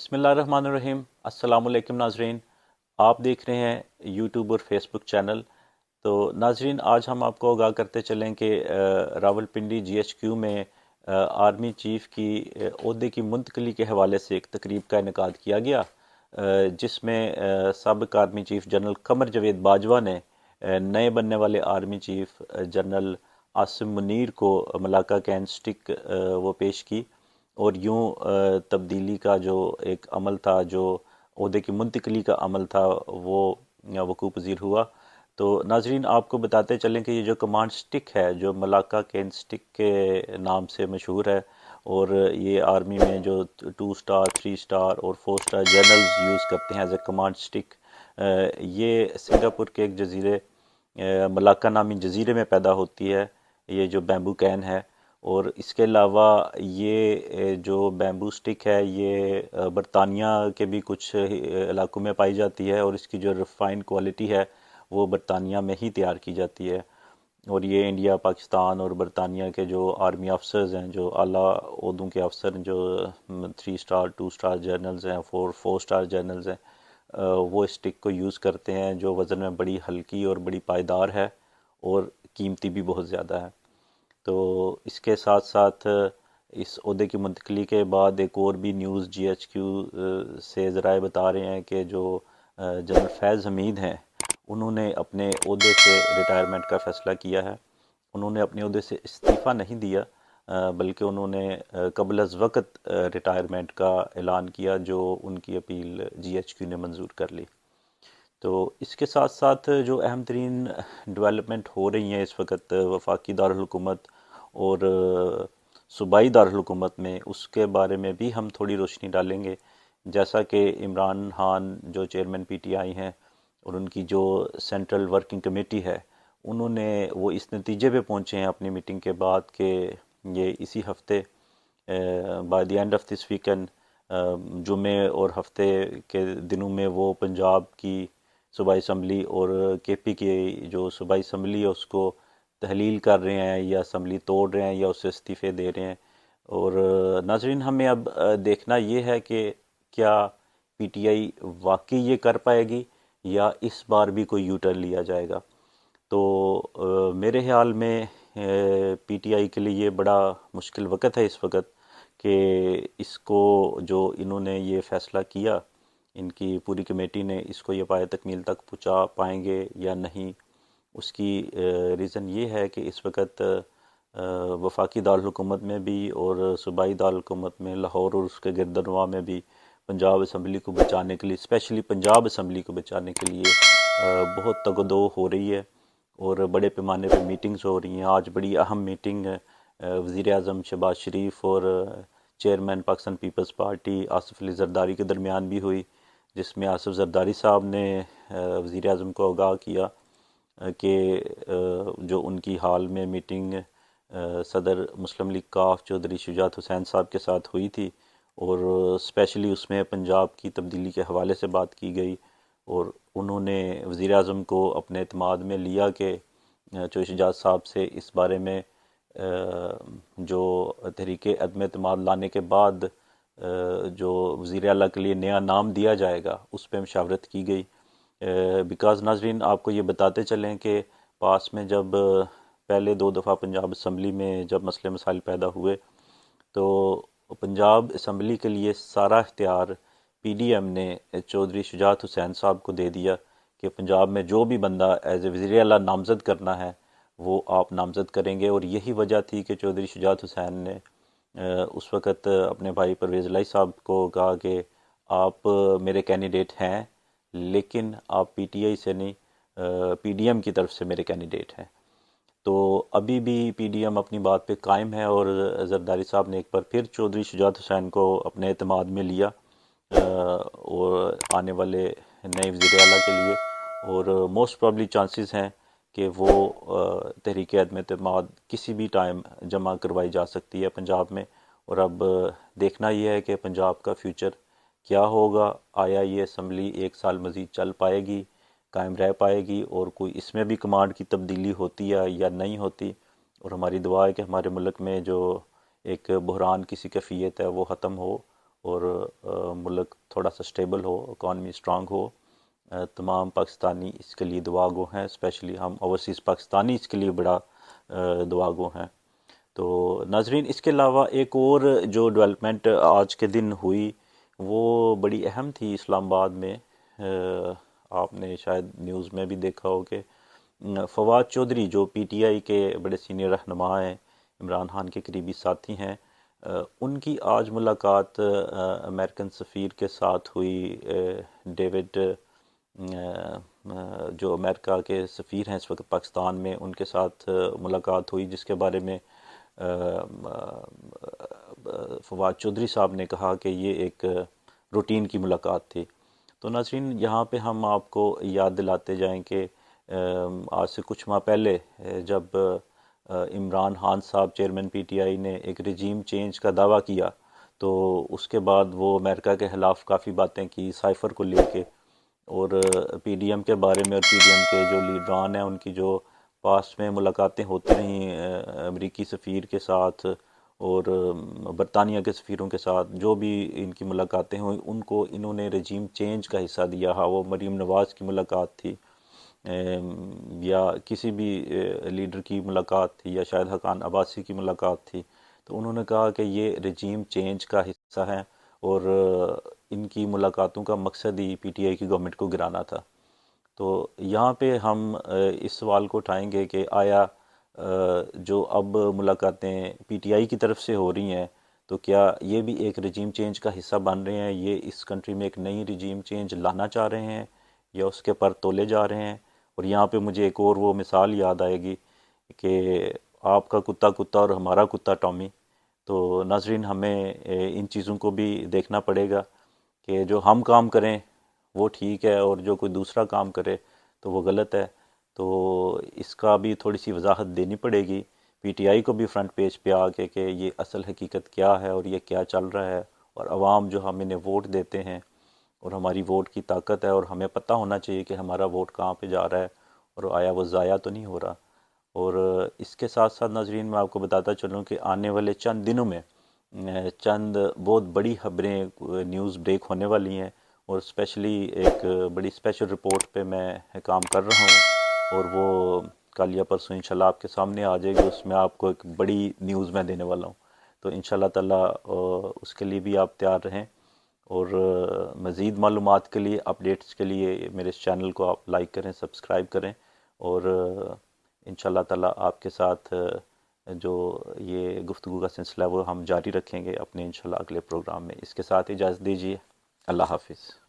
बिस्मिल्लाहिर्रहमानिर्रहीम। अस्सलामुअलैकुम नाजरीन, आप देख रहे हैं यूट्यूब और फेसबुक चैनल। तो नाजरीन, आज हम आपको आगाह करते चलें कि रावलपिंडी जीएचक्यू में आर्मी चीफ की ओहदे की मुंतकली के हवाले से एक तकरीब का इनेकाद किया गया, जिसमें साबिक army chief general Qamar Javed Bajwa ने नए बनने वाले army chief general Asim Munir को मलाका कैन स्टिक वो पेश की। और यूं तब्दीली का जो एक अमल था, जो ओहदे की मुंतकली का अमल था, वो वकूफ़ पज़ीर हुआ। तो नाजरीन, आपको बताते चलें कि ये जो कमांड स्टिक है, जो मलाका कैन स्टिक के नाम से मशहूर है, और ये आर्मी में जो 2 स्टार 3 स्टार और 4 स्टार जनरल्स यूज़ करते हैं एज ए कमांड स्टिक, ये सिंगापुर के एक जजीरे मलाक्का नामी जजीरे में पैदा होती है, ये जो बैम्बू कैन है। और इसके अलावा ये जो बैम्बू स्टिक है, ये बरतानिया के भी कुछ इलाकों में पाई जाती है, और इसकी जो रिफ़ाइन क्वालिटी है वो बरतानिया में ही तैयार की जाती है। और ये इंडिया, पाकिस्तान और बरतानिया के जो आर्मी अफसर्स हैं, जो आला ओहदों के अफसर, जो 3 स्टार 2 स्टार जनरल्स हैं, 4 स्टार जनरल्स हैं, वो इस स्टिक को यूज़ करते हैं, जो वज़न में बड़ी हल्की और बड़ी पायदार है और कीमती भी बहुत ज़्यादा है। तो इसके साथ साथ इस ओहदे की मुंतकली के बाद एक और भी न्यूज़ जीएचक्यू से ज़राए बता रहे हैं कि जो जनरल फैज़ हमीद हैं, उन्होंने अपने ओहदे से रिटायरमेंट का फ़ैसला किया है। उन्होंने अपने ओहदे से इस्तीफ़ा नहीं दिया, बल्कि उन्होंने कबल अज़ वक़्त रिटायरमेंट का ऐलान किया, जो उनकी अपील जीएचक्यू ने मंजूर कर ली। तो इसके साथ साथ जो अहम तरीन डेवलपमेंट हो रही हैं इस वक्त वफाकी दारुल हुकूमत और सूबाई दारुल हुकूमत में, उसके बारे में भी हम थोड़ी रोशनी डालेंगे। जैसा कि इमरान खान जो चेयरमैन पीटीआई हैं, और उनकी जो सेंट्रल वर्किंग कमेटी है, उन्होंने वो इस नतीजे पे पहुंचे हैं अपनी मीटिंग के बाद कि ये इसी हफ्ते by the end of this weekend, जुमे और हफ्ते के दिनों में, वो पंजाब की सूबाई असम्बली और केपी की जो सूबाई असम्बली है उसको तहलील कर रहे हैं, या असम्बली तोड़ रहे हैं, या उससे इस्तीफ़े दे रहे हैं। और नाजरीन, हमें अब देखना ये है कि क्या पीटीआई वाकई ये कर पाएगी, या इस बार भी कोई यू टर्न लिया जाएगा। तो मेरे ख्याल में पीटीआई के लिए ये बड़ा मुश्किल वक्त है इस वक्त, कि इसको जो इन्होंने ये फ़ैसला किया, इनकी पूरी कमेटी ने, इसको ये पाए तकमील तक पहुंचा पाएंगे या नहीं। उसकी रीज़न ये है कि इस वक्त वफाकी दारुल हुकूमत में भी और सूबाई दारुल हुकूमत में, लाहौर और उसके गिरदनवा में भी, पंजाब असम्बली को बचाने के लिए, स्पेशली पंजाब असम्बली को बचाने के लिए बहुत तगदो हो रही है, और बड़े पैमाने पर मीटिंग्स हो रही हैं। आज बड़ी अहम मीटिंग वज़ीर आज़म शहबाज शरीफ और चेयरमैन पाकिस्तान पीपल्स पार्टी आसिफ अली ज़रदारी के दरमियान भी हुई, जिसमें आसिफ ज़रदारी साहब ने वज़ीर आज़म को आगाह किया कि जो उनकी हाल में मीटिंग सदर मुस्लिम लीग काफ चौधरी शुजात हुसैन साहब के साथ हुई थी, और स्पेशली उसमें पंजाब की तब्दीली के हवाले से बात की गई, और उन्होंने वज़ीर आज़म को अपने एतमाद में लिया कि चौधरी शुजात साहब से इस बारे में जो तहरीक अदम एतमाद लाने के बाद जो वज़ीर आला के लिए नया नाम दिया जाएगा, उस पर मशावरत की गई। बिकॉज़ नाजरीन, आपको ये बताते चलें कि पास में जब पहले 2 दफ़ा पंजाब असम्बली में जब मसले मसाइल पैदा हुए, तो पंजाब असम्बली के लिए सारा इख्तियार पीडीएम ने चौधरी शुजात हुसैन साहब को दे दिया कि पंजाब में जो भी बंदा एज ए वज़ीर आला नामज़द करना है, वो आप नामज़द करेंगे। और यही वजह थी कि चौधरी शुजात हुसैन ने उस वक़्त अपने भाई परवेज़ इलाही साहब को कहा कि आप मेरे कैंडिडेट हैं, लेकिन आप पीटीआई से नहीं, पीडीएम की तरफ से मेरे कैंडिडेट हैं। तो अभी भी पीडीएम अपनी बात पे कायम है, और जरदारी साहब ने एक बार फिर चौधरी शुजात हुसैन को अपने एतमाद में लिया और आने वाले नए वज़ीर आला के लिए। और मोस्ट प्रॉब्ली चांसेस हैं कि वो तहरीक अदम एतमाद किसी भी टाइम जमा करवाई जा सकती है पंजाब में। और अब देखना यह है कि पंजाब का फ्यूचर क्या होगा। आया ये असम्बली 1 साल मज़ीद चल पाएगी, कायम रह पाएगी, और कोई इसमें भी कमांड की तब्दीली होती है या नहीं होती। और हमारी दुआ है कि हमारे मुल्क में जो एक बहरान की सी कैफियत है वो ख़त्म हो, और मुल्क थोड़ा सा स्टेबल हो, इकॉनमी स्ट्रांग हो। तमाम पाकिस्तानी इसके लिए दुआ गो हैं, स्पेशली हम ओवरसीज़ पाकिस्तानी इसके लिए बड़ा दुआ गो हैं। तो नाजरीन, इसके अलावा एक और जो डेवलपमेंट आज के दिन हुई वो बड़ी अहम थी इस्लामाबाद में। आपने शायद न्यूज़ में भी देखा हो कि फवाद चौधरी जो पीटीआई के बड़े सीनियर रहनुमा हैं, इमरान खान के करीबी साथी हैं, उनकी आज मुलाकात अमेरिकन सफ़ीर के साथ हुई। डेविड जो अमेरिका के सफ़ीर हैं इस वक्त पाकिस्तान में, उनके साथ मुलाकात हुई, जिसके बारे में फवाद चौधरी साहब ने कहा कि ये एक रूटीन की मुलाकात थी। तो नाज़रीन, यहाँ पे हम आपको याद दिलाते जाएं कि आज से कुछ माह पहले जब इमरान खान साहब चेयरमैन पीटीआई ने एक रजीम चेंज का दावा किया, तो उसके बाद वो अमेरिका के ख़िलाफ़ काफ़ी बातें की साइफ़र को लेके, और पीडीएम के बारे में, और पीडीएम के जो लीडरान हैं उनकी जो पास्ट में मुलाकातें होती रहीं अमरीकी सफ़ीर के साथ और बरतानिया के सफ़ीरों के साथ, जो भी इनकी मुलाकातें हुई उनको इन्होंने रजीम चेंज का हिस्सा दिया। हाँ, वो मरीम नवाज़ की मुलाकात थी या किसी भी लीडर की मुलाकात थी, या शायद हकान अब्बासी की मुलाकात थी, तो उन्होंने कहा कि ये रजीम चेंज का हिस्सा है और इनकी मुलाकातों का मकसद ही पीटीआई की गवर्नमेंट को गिराना था। तो यहाँ पे हम इस सवाल को उठाएंगे कि आया जो अब मुलाकातें पीटीआई की तरफ से हो रही हैं, तो क्या ये भी एक रजीम चेंज का हिस्सा बन रहे हैं? ये इस कंट्री में एक नई रजीम चेंज लाना चाह रहे हैं या उसके पर तोले जा रहे हैं? और यहाँ पे मुझे एक और वो मिसाल याद आएगी कि आपका कुत्ता कुत्ता और हमारा कुत्ता टॉमी। तो नाजरीन, हमें इन चीज़ों को भी देखना पड़ेगा कि जो हम काम करें वो ठीक है और जो कोई दूसरा काम करे तो वो गलत है। तो इसका भी थोड़ी सी वजाहत देनी पड़ेगी पीटीआई को भी फ्रंट पेज पे आके कि ये असल हकीकत क्या है और ये क्या चल रहा है, और आवाम जो हम इन्हें वोट देते हैं और हमारी वोट की ताकत है, और हमें पता होना चाहिए कि हमारा वोट कहाँ पे जा रहा है और आया वो ज़ाया तो नहीं हो रहा। और इसके साथ साथ नाजरीन, मैं आपको बताता चलूँ कि आने वाले चंद दिनों में चंद बहुत बड़ी खबरें न्यूज़ ब्रेक होने वाली हैं, और स्पेशली एक बड़ी स्पेशल रिपोर्ट पे मैं काम कर रहा हूँ, और वो कल या परसों इंशाल्लाह आपके सामने आ जाएगी। उसमें आपको एक बड़ी न्यूज़ मैं देने वाला हूँ, तो इंशाल्लाह ताला उसके लिए भी आप तैयार रहें। और मज़ीद मालूमात के लिए, अपडेट्स के लिए मेरे इस चैनल को आप लाइक करें, सब्सक्राइब करें, और इंशाल्लाह ताला आपके साथ जो ये गुफ्तगू का सिलसिला वो हम जारी रखेंगे अपने इंशाल्लाह अगले प्रोग्राम में। इसके साथ इजाज़त दीजिए। अल्लाह हाफिज़।